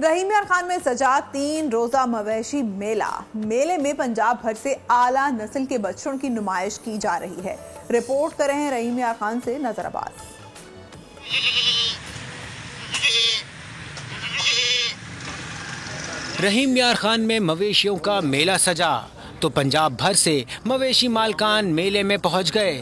रहीम यार खान में सजा 3 रोजा मवेशी मेला। मेले में पंजाब भर से आला नस्ल के बच्चों की नुमाइश की जा रही है। रिपोर्ट कर रहे हैं रहीम यार खान से नजर अब्बास। रहीम यार खान में मवेशियों का मेला सजा तो पंजाब भर से मवेशी मालकान मेले में पहुंच गए।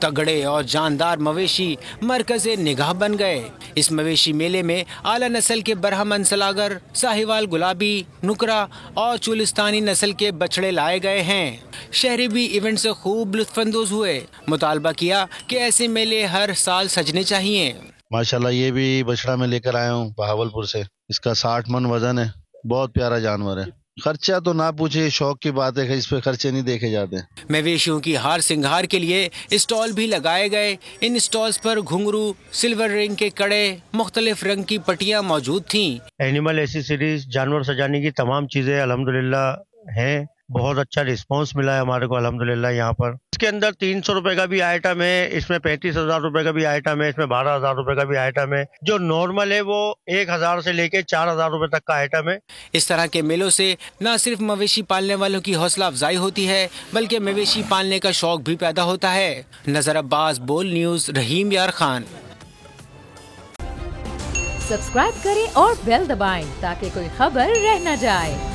तगड़े और जानदार मवेशी मरकज़े निगाह बन गए। इस मवेशी मेले में आला नस्ल के बरहमन सलागर, साहिवाल गुलाबी, नुकरा और चुलिस्तानी नस्ल के बछड़े लाए गए हैं। शहरी भी इवेंट से खूब लुत्फानंदोज हुए। मुतालबा किया कि ऐसे मेले हर साल सजने चाहिए। माशाल्लाह ये भी बछड़ा मैं लेकर आया हूँ बहावलपुर से। इसका 60 मन वजन है। बहुत प्यारा जानवर है। खर्चा तो ना पूछे, शौक की बात है, इस पे खर्चे नहीं देखे जाते। मवेशियों की हार सिंगार के लिए स्टॉल भी लगाए गए। इन स्टॉल्स पर घुंघरू, सिल्वर रिंग के कड़े, मुख्तलिफ रंग की पट्टियां मौजूद थीं। एनिमल एसेसरीज, जानवर सजाने की तमाम चीजें अल्हम्दुलिल्लाह हैं। बहुत अच्छा रिस्पांस मिला है हमारे को अल्हम्दुलिल्लाह यहाँ पर। इसके अंदर 300 रुपए का भी आइटम है, इसमें 35,000 रुपए का भी आइटम है, इसमें 12,000 रुपए का भी आइटम है। जो नॉर्मल है वो 1,000 से लेके 4,000 रुपए तक का आइटम है। इस तरह के मेलों से न सिर्फ मवेशी पालने वालों की हौसला अफजाई होती है बल्कि मवेशी पालने का शौक भी पैदा होता है। नजर अब्बास, बोल न्यूज, रहीम यार खान। सब्सक्राइब करें और बेल दबाएं ताकि कोई खबर रह न जाए।